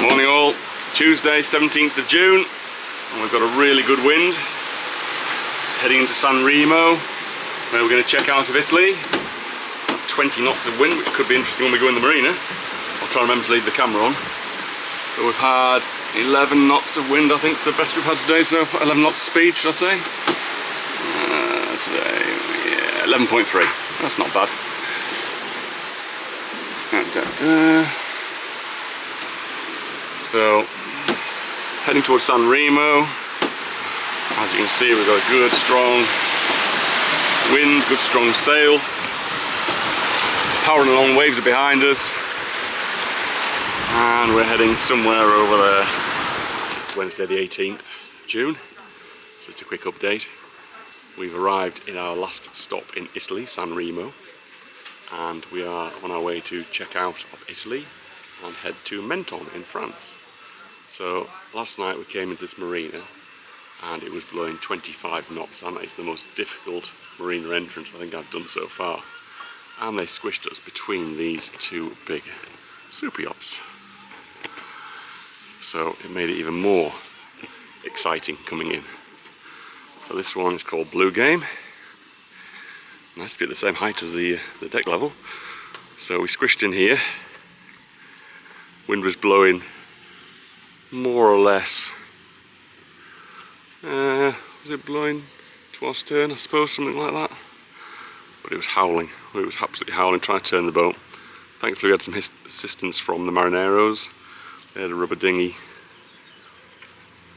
Morning all, Tuesday 17th of June, and we've got a really good wind. Heading into San Remo, where we're going to check out of Italy. 20 knots of wind, which could be interesting when we go in the marina. I'll try and remember to leave the camera on. But we've had 11 knots of wind, I think it's the best we've had today, so 11 knots of speed, should I say? Today, yeah, 11.3, that's not bad. So, heading towards San Remo. As you can see, we've got a good strong wind, good strong sail. Powering along, waves are behind us. And we're heading somewhere over there. Wednesday the 18th of June. Just a quick update. We've arrived in our last stop in Italy, San Remo. And we are on our way to check out of Italy and head to Menon in France. So last night we came into this marina and it was blowing 25 knots, and it's the most difficult marina entrance I think I've done so far. And they squished us between these two big super yachts. So it made it even more exciting coming in. So this one is called Blue Game. Nice to be at the same height as the deck level. So we squished in here. Wind was blowing more or less. Was it blowing to our stern, I suppose, something like that? But it was howling. It was absolutely howling, trying to turn the boat. Thankfully we had some assistance from the marineros. They had a rubber dinghy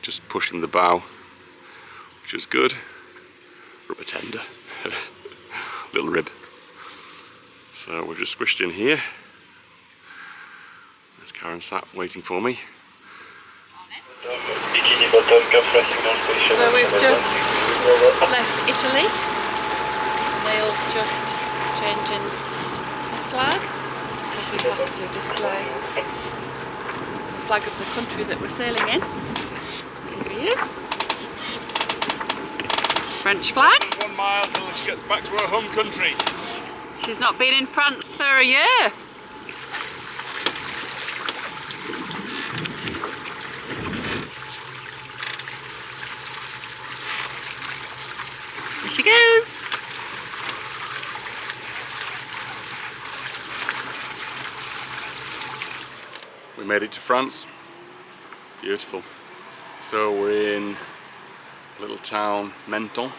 just pushing the bow, which was good. Rubber tender. Little rib. So we've just squished in here. There's Karen sat waiting for me. So we've just left Italy. So Neil's just changing the flag, as we have to display the flag of the country that we're sailing in. Here he is. French flag. 1 mile till she gets back to her home country. She's not been in France for a year. Here she goes. We made it to France. Beautiful. So we're in a little town, Menon.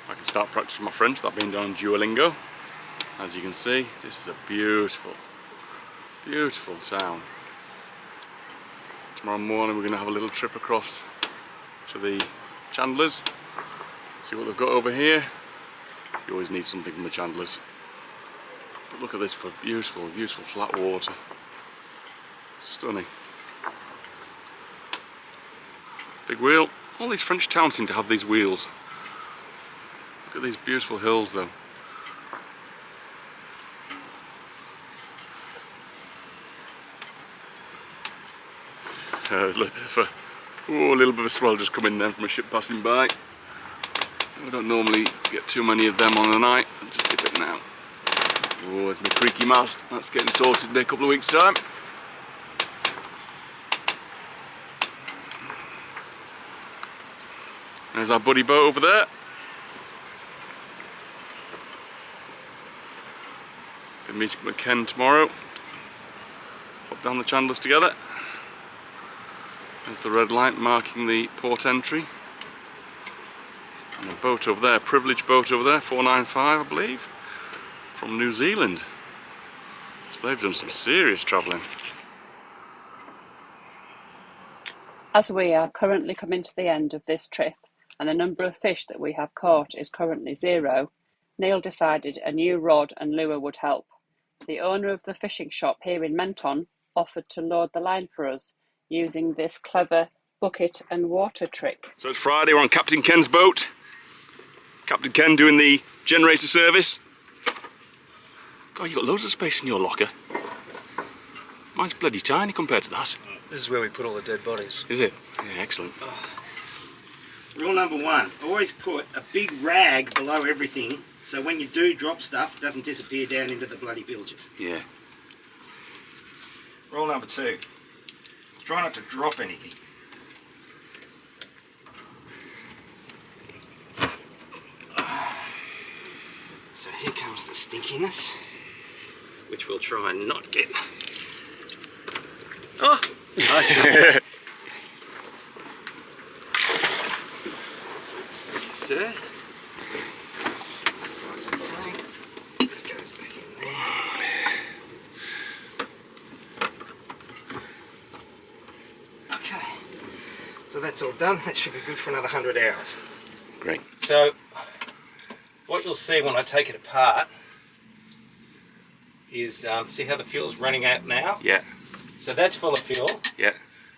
I can start practicing my French that I've been doing on Duolingo. As you can see, this is a beautiful, beautiful town. Tomorrow morning we're going to have a little trip across to the Chandlers. See what they've got over here. You always need something from the Chandlers. But look at this for beautiful, beautiful flat water. Stunning. Big wheel. All these French towns seem to have these wheels. Look at these beautiful hills though. A little bit of a swell just coming then from a ship passing by. We don't normally get too many of them on the night. I'll just dip it now. Oh, it's my creaky mast. That's getting sorted in a couple of weeks' time. There's our buddy boat over there. Been meeting with Ken tomorrow. Pop down the Chandlers together. There's the red light marking the port entry. And a boat over there, privileged boat over there, 495 I believe, from New Zealand. So they've done some serious travelling. As we are currently coming to the end of this trip and the number of fish that we have caught is currently 0, Neil decided a new rod and lure would help. The owner of the fishing shop here in Menon offered to load the line for us using this clever bucket and water trick. So it's Friday, we're on Captain Ken's boat. Captain Ken doing the generator service. God, you've got loads of space in your locker. Mine's bloody tiny compared to that. This is where we put all the dead bodies. Is it? Yeah, excellent. Rule number 1, always put a big rag below everything so when you do drop stuff, it doesn't disappear down into the bloody bilges. Yeah. Rule number 2, Try not to drop anything. So here comes the stinkiness, which we'll try and not get. Oh, nice. Sir. Nice and plain. It goes back in there. Okay. So that's all done. That should be good for another 100 hours. Great. So what you'll see when I take it apart is, see how the fuel's running out now? Yeah. So that's full of fuel. Yeah.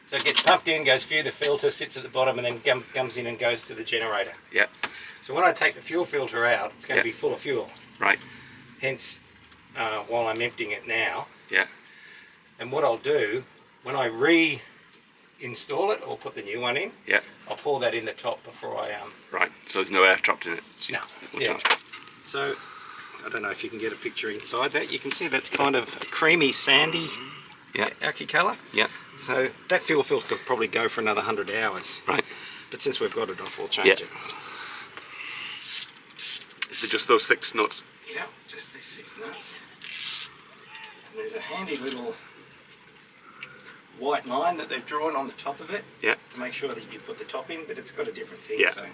So it gets pumped in, goes through the filter, sits at the bottom, and then comes in and goes to the generator. Yeah. So when I take the fuel filter out, it's going to be full of fuel. Right. Hence, while I'm emptying it now. Yeah. And what I'll do, when I reinstall it or put the new one in, Yeah. I'll pour that in the top before I... Right. So there's no air trapped in it. No. Yeah. So, I don't know if you can get a picture inside that. You can see that's kind of a creamy, sandy alky colour. Yeah. So that fuel filter could probably go for another 100 hours. Right. But since we've got it off, we'll change it. Is it just those 6 nuts? Yeah, just these 6 nuts. And there's a handy little white line that they've drawn on the top of it. Yeah. To make sure that you put the top in, but it's got a different thing. Yeah. So.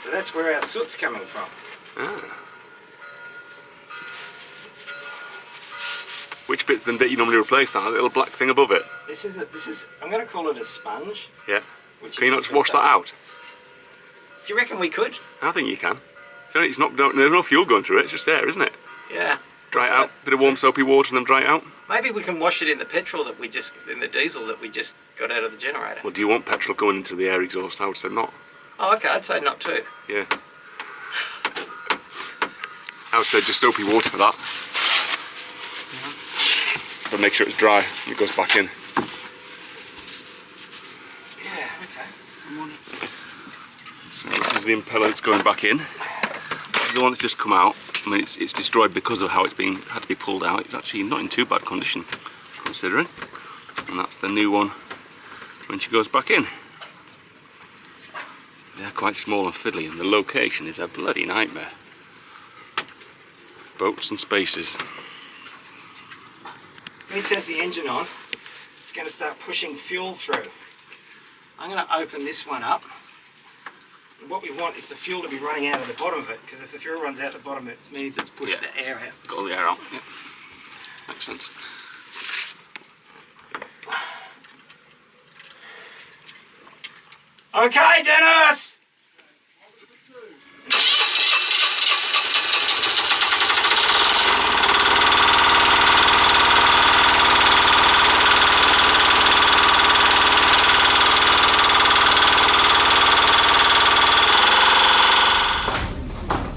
So that's where our soot's coming from. Ah. Which bit's the bit you normally replace that little black thing above it? This is I'm going to call it a sponge. Yeah. Which Can you not just wash that out? Do you reckon we could? I think you can. So it's not, there's no fuel going through it, it's just there, isn't it? Yeah. Dry it out, bit of warm soapy water and then dry it out. Maybe we can wash it in the petrol that in the diesel that we just got out of the generator. Well, do you want petrol going into the air exhaust? I would say not. Oh, okay, I'd say not too. Yeah. I would say just soapy water for that. But make sure it's dry and it goes back in. Yeah, okay. I'm on it. So this is the impeller that's going back in. This is the one that's just come out. I mean, it's destroyed because of how it's had to be pulled out. It's actually not in too bad condition, considering. And that's the new one when she goes back in. They're quite small and fiddly, and the location is a bloody nightmare. Boats and spaces. When he turns the engine on, it's going to start pushing fuel through. I'm going to open this one up. And what we want is the fuel to be running out of the bottom of it, because if the fuel runs out the bottom of it, it means it's pushed the air out. Got all the air out. Yep. Makes sense. Okay, Dennis!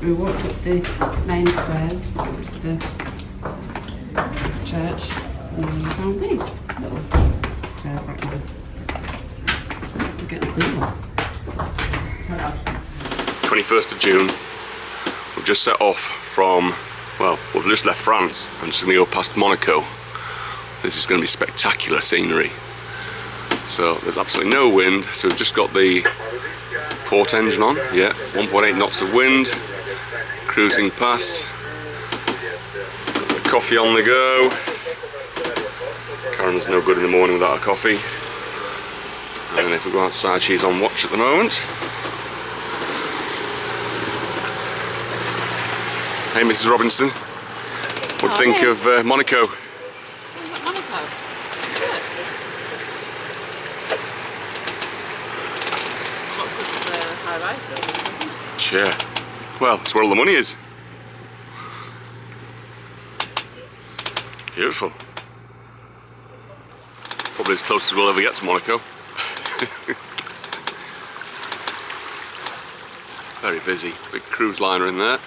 We walked up the main stairs to the church and then we found these little stairs back there. We're getting smaller. 21st of June. We've just set off from, well, we've just left France and just going to go past Monaco. This is going to be spectacular scenery. So there's absolutely no wind, so we've just got the port engine on, 1.8 knots of wind, cruising past, got the coffee on the go. Karen's no good in the morning without a coffee. And if we go outside, she's on watch at the moment. Hey Mrs. Robinson, what do you think of Monaco? Monaco. Good. Lots of high-rise buildings, isn't it? Yeah. Well, it's where all the money is. Beautiful. Probably as close as we'll ever get to Monaco. Very busy. Big cruise liner in there.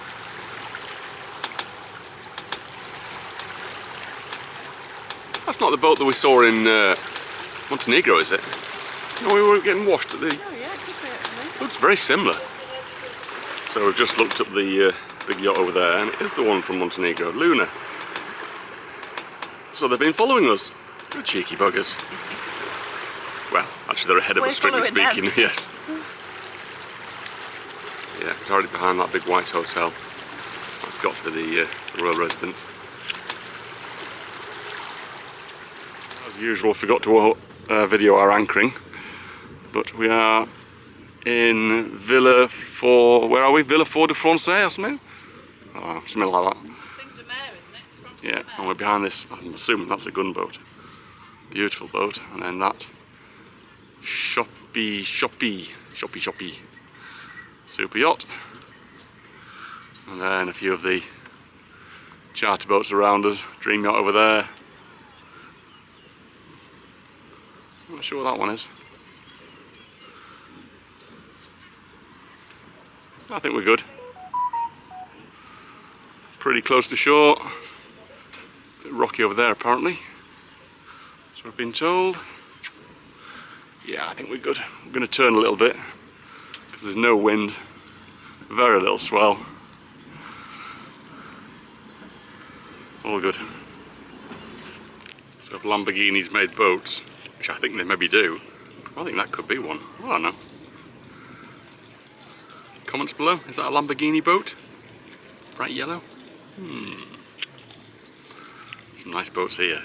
That's not the boat that we saw in Montenegro, is it? No, we were getting washed at the... Oh yeah, it could be actually. Looks very similar. So we've just looked up the big yacht over there, and it is the one from Montenegro, Luna. So they've been following us. Good cheeky buggers. Well, actually they're ahead of us, strictly speaking, yes. Yeah, it's already behind that big white hotel. That's got to be the royal residence. As usual, forgot to video our anchoring, but we are in Villa 4, where are we? Villa 4 de Francais or something? Oh, something like that. Yeah, and we're behind this, I'm assuming that's a gunboat. Beautiful boat, and then that shoppy super yacht. And then a few of the charter boats around us, dream yacht over there. I'm not sure what that one is. I think we're good. Pretty close to shore. Bit rocky over there apparently. So we've been told. Yeah, I think we're good. We're going to turn a little bit because there's no wind, very little swell. All good. So if Lamborghinis made boats, which I think they maybe do, I think that could be one. I don't know. Comments below. Is that a Lamborghini boat? Bright yellow? Some nice boats here.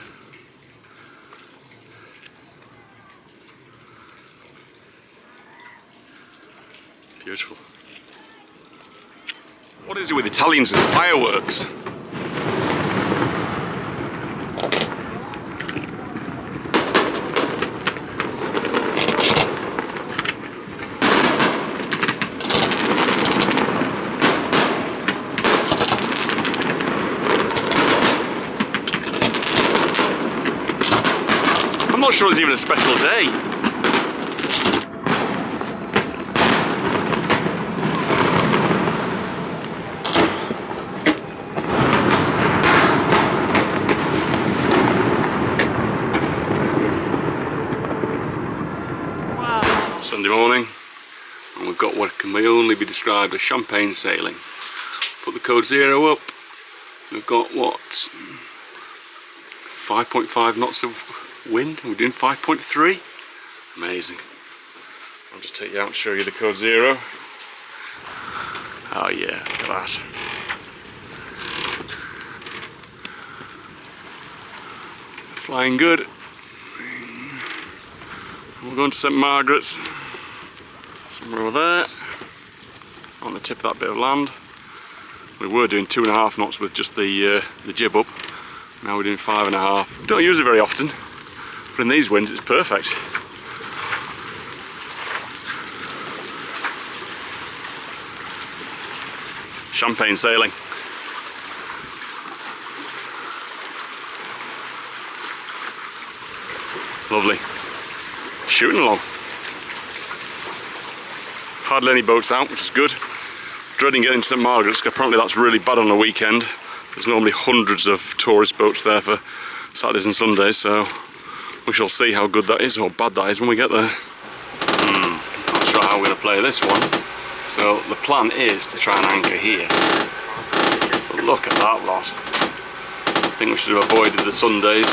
Beautiful. What is it with Italians and fireworks? I'm not sure it's even a special day. Wow. Sunday morning, and we've got what can only be described as champagne sailing. Put the code 0 up. We've got what? 5.5 knots of wind, and we're doing 5.3. Amazing. I'll just take you out and show you the code 0. Oh yeah, look at that. Flying good. We're going to St Margaret's, somewhere over there, on the tip of that bit of land. We were doing 2.5 knots with just the jib up. Now we're doing 5.5. We don't use it very often, but in these winds it's perfect. Champagne sailing. Lovely. Shooting along. Hardly any boats out, which is good. Dreading getting to St Margaret's, because apparently that's really bad on a weekend. There's normally hundreds of tourist boats there for Saturdays and Sundays, so we shall see how good that is or bad that is when we get there. Not sure how we're going to play this one. So the plan is to try and anchor here. But look at that lot. I think we should have avoided the Sundays.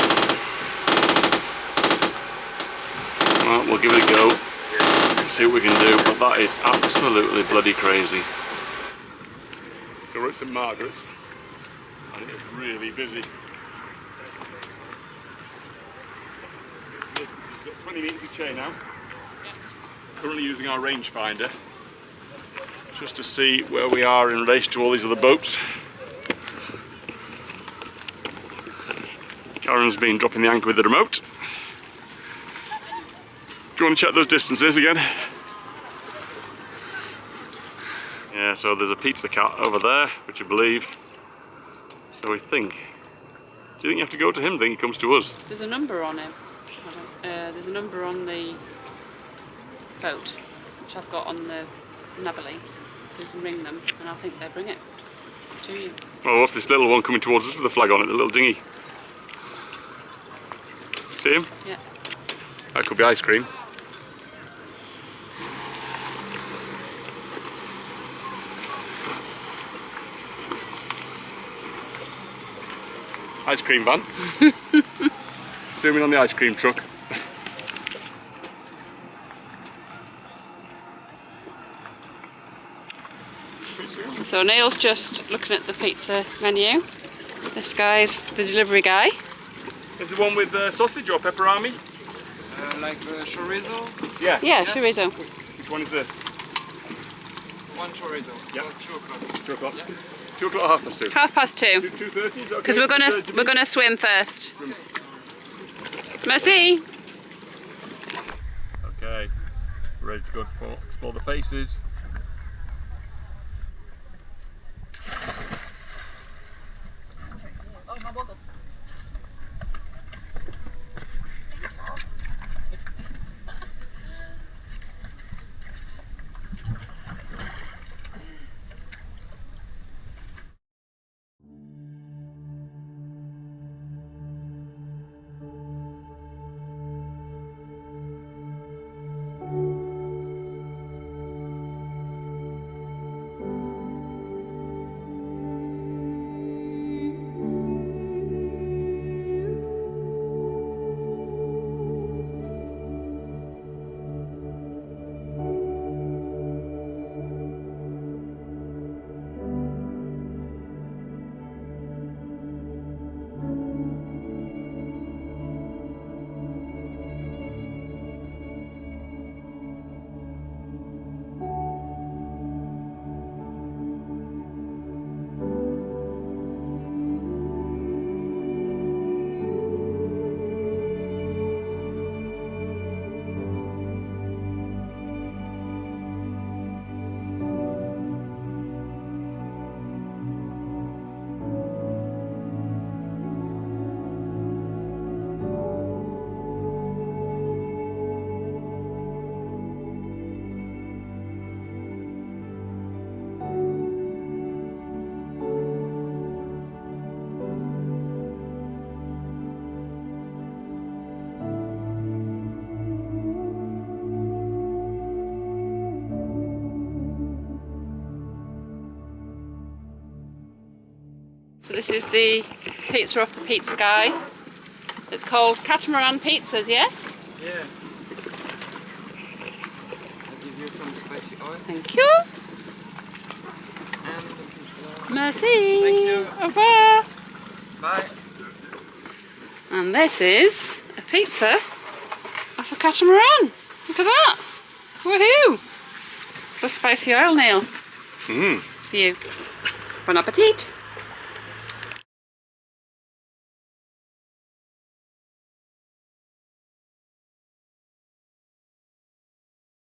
Well, we'll give it a go. See what we can do, but that is absolutely bloody crazy. So we're at St Margaret's, and it is really busy. This has got 20 metres of chain now. Currently using our rangefinder just to see where we are in relation to all these other boats. Karen's been dropping the anchor with the remote. Do you want to check those distances again? Yeah, so there's a pizza cat over there, which I believe. So we think. Do you think you have to go to him? I think he comes to us. There's a number on him. There's a number on the boat, which I've got on the navigation, so you can ring them, and I think they'll bring it to you. Well, what's this little one coming towards us with a flag on it, the little dinghy? See him? Yeah. That could be ice cream. Ice cream van. Zooming on the ice cream truck. So Neil's just looking at the pizza menu. This guy's the delivery guy. Is the one with sausage or pepperami? Like chorizo? Yeah. Yeah, chorizo. Which one is this? One chorizo. Yeah. 2 o'clock. 2 o'clock. Yeah. 2 o'clock, 2:30. 2:30. 2:30. Because we're gonna swim first. Merci. Okay. Ready to go explore the faces. So this is the pizza off the pizza guy. It's called Catamaran Pizzas, yes? Yeah. I'll give you some spicy oil Thank you. and the pizza. Merci. Thank you. Au revoir. Bye. And this is a pizza off a catamaran. Look at that. Woohoo. Plus spicy oil, Neil. For you. Bon appetit.